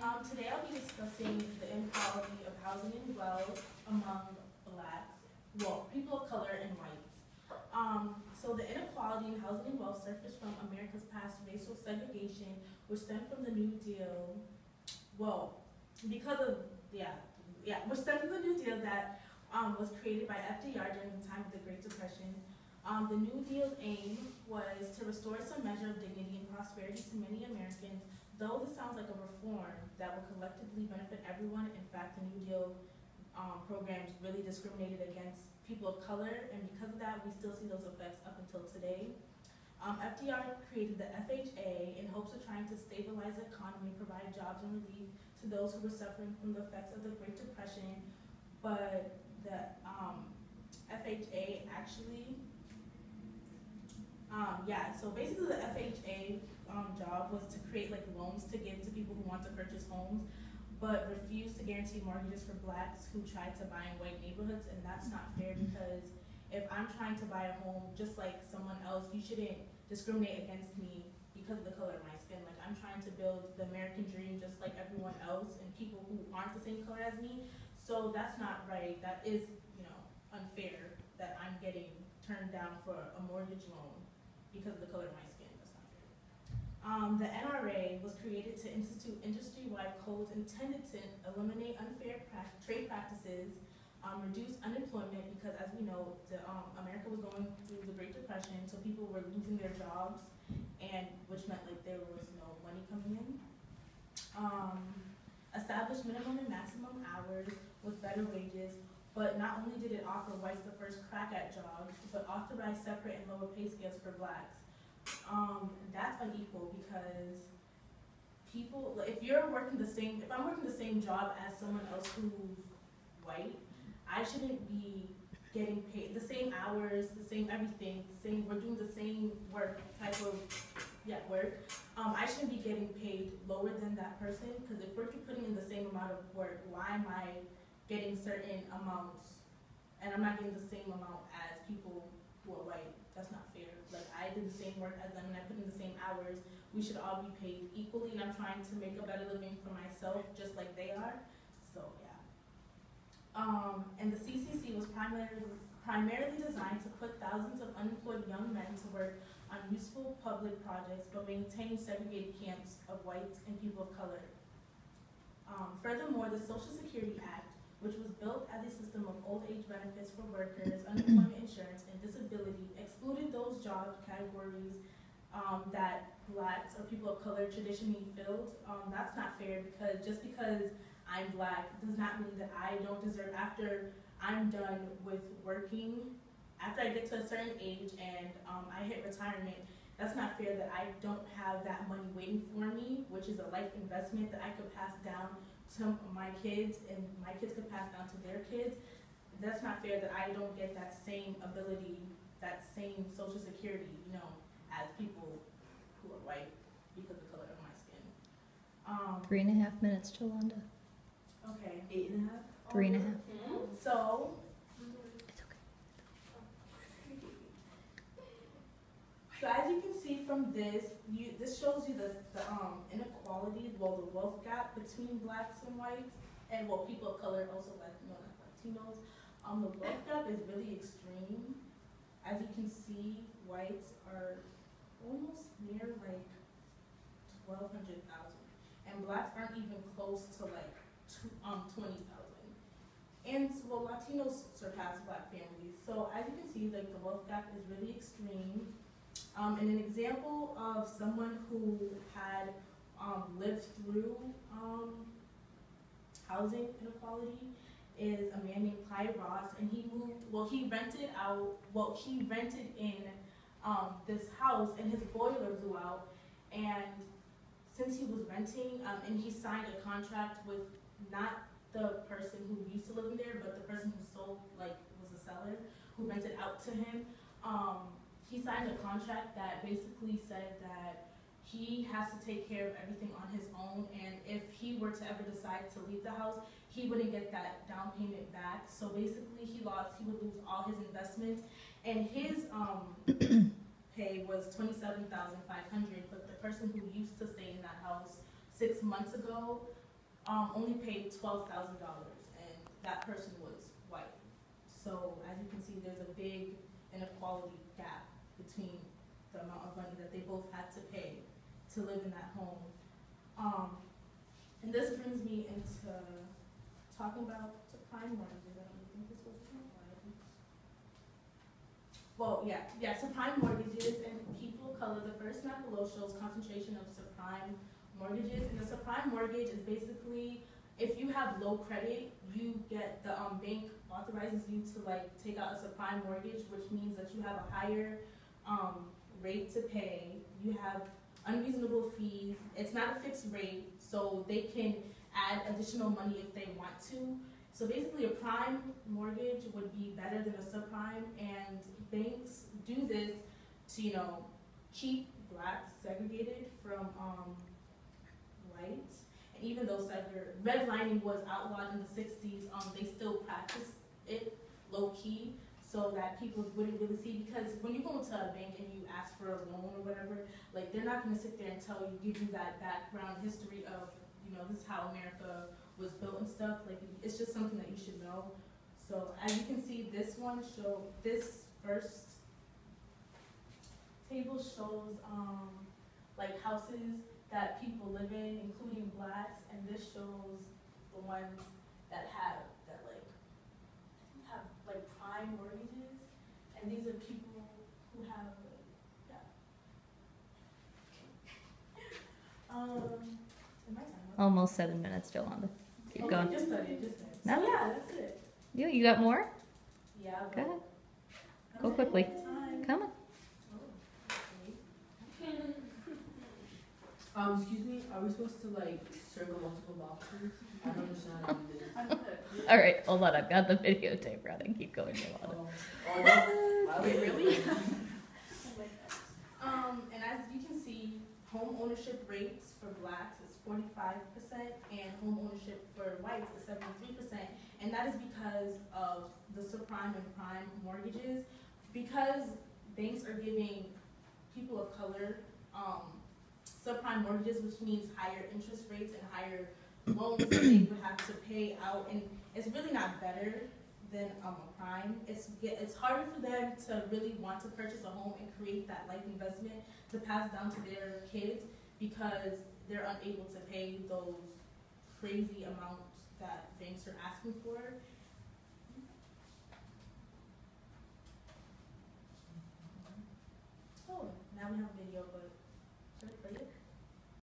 Today I'll be discussing the inequality of housing and wealth among blacks, well, people of color and whites. So the inequality in housing and wealth surfaced from America's past racial segregation, which stemmed from the New Deal, well, because of, which stemmed from the New Deal that was created by FDR during the time of the Great Depression. The New Deal's aim was to restore some measure of dignity and prosperity to many Americans. Though this sounds like a reform that will collectively benefit everyone, in fact, the New Deal programs really discriminated against people of color, and because of that, we still see those effects up until today. FDR created the FHA in hopes of trying to stabilize the economy, provide jobs and relief to those who were suffering from the effects of the Great Depression, but the FHA actually so basically the FHA job was to create like loans to give to people who want to purchase homes, but refused to guarantee mortgages for blacks who tried to buy in white neighborhoods, and that's not fair because if I'm trying to buy a home just like someone else, you shouldn't discriminate against me because of the color of my skin. Like, I'm trying to build the American dream just like everyone else and people who aren't the same color as me, so that's not right. That is, unfair that I'm getting turned down for a mortgage loan because of the color of my skin. That's not fair. The NRA was created to institute industry-wide codes intended to eliminate unfair trade practices, reduce unemployment because, as we know, America was going through the Great Depression, so people were losing their jobs, and which meant like there was no money coming in. Establish minimum and maximum hours with better wages. But not only did it offer whites the first crack at jobs, but authorized separate and lower pay scales for blacks. That's unequal because people, if I'm working the same job as someone else who's white, I shouldn't be getting paid the same hours, the same everything, we're doing the same work, type of work. I shouldn't be getting paid lower than that person, because if we're putting in the same amount of work, why am I getting certain amounts, and I'm not getting the same amount as people who are white? That's not fair. Like, I did the same work as them, and I put in the same hours. We should all be paid equally, and I'm trying to make a better living for myself, just like they are. So yeah. And the CCC was primarily designed to put thousands of unemployed young men to work on useful public projects, but maintain segregated camps of whites and people of color. Furthermore, the Social Security Act, which was built as a system of old age benefits for workers, unemployment insurance, and disability, excluded those job categories that blacks or people of color traditionally filled. That's not fair, because just because I'm black does not mean that I don't deserve, after I'm done with working, after I get to a certain age and I hit retirement, that's not fair that I don't have that money waiting for me, which is a life investment that I could pass down to my kids, and my kids could pass down to their kids. That's not fair that I don't get that same ability, that same Social Security, as people who are white because of the color of my skin. 3.5 minutes, Jolanda. Okay. 8.5? 3.5. So, It's okay. So as you can see from this, this shows you the inequality, well, the wealth gap between blacks and whites, and people of color, also Latinos. The wealth gap is really extreme. As you can see, whites are almost near like 1,200,000, and blacks aren't even close to like 20,000. And well, Latinos surpass black families. So as you can see, like, the wealth gap is really extreme. And an example of someone who had lived through housing inequality is a man named Clyde Ross, and he rented in this house, and his boiler blew out, and since he was renting, and he signed a contract with not the person who used to live in there, but the person who sold, was a seller who rented out to him. He signed a contract that basically said that he has to take care of everything on his own, and if he were to ever decide to leave the house, he wouldn't get that down payment back. So basically he would lose all his investments, and his pay was $27,500, but the person who used to stay in that house 6 months ago only paid $12,000, and that person was white. So as you can see, there's a big inequality gap between the amount of money that they both had to pay to live in that home. And this brings me into talking about subprime mortgages. I don't think this was a slide. Well, yeah, subprime mortgages and people of color. The first map below shows concentration of subprime mortgages, and the subprime mortgage is basically if you have low credit, you get the bank authorizes you to like take out a subprime mortgage, which means that you have a higher rate to pay. You have unreasonable fees. It's not a fixed rate, so they can add additional money if they want to. So basically, a prime mortgage would be better than a subprime, and banks do this to, you know, keep blacks segregated from whites. And even though redlining was outlawed in the 60s, they still practice it low key so that people wouldn't really see. Because when you go into a bank and you ask for a loan or whatever, like they're not going to sit there and give you that background history of, you know, this is how America was built and stuff. Like it's just something that you should know. So as you can see, this first table shows like houses that people live in, including blacks, and this shows the ones that have prime mortgages, and these are people who have am I time up? Almost 7 minutes, Jolanda. Keep going. Just study. No? So yeah, that's it. You got more? Yeah. Go ahead. Go quickly. Come on. Excuse me, are we supposed to like circle multiple boxes? I don't understand how you did it. All right, hold on. I've got the videotape running. Keep going, Jolanda. Wait, really? And as you can see, home ownership rates for blacks is 45%, and home ownership for whites is 73%, and that is because of the subprime and prime mortgages. Because banks are giving people of color subprime mortgages, which means higher interest rates and higher loans that they would have to pay out, and it's really not better than a prime. It's harder for them to really want to purchase a home and create that life investment to pass down to their kids because they're unable to pay those crazy amounts that banks are asking for. Oh, now we have a video, but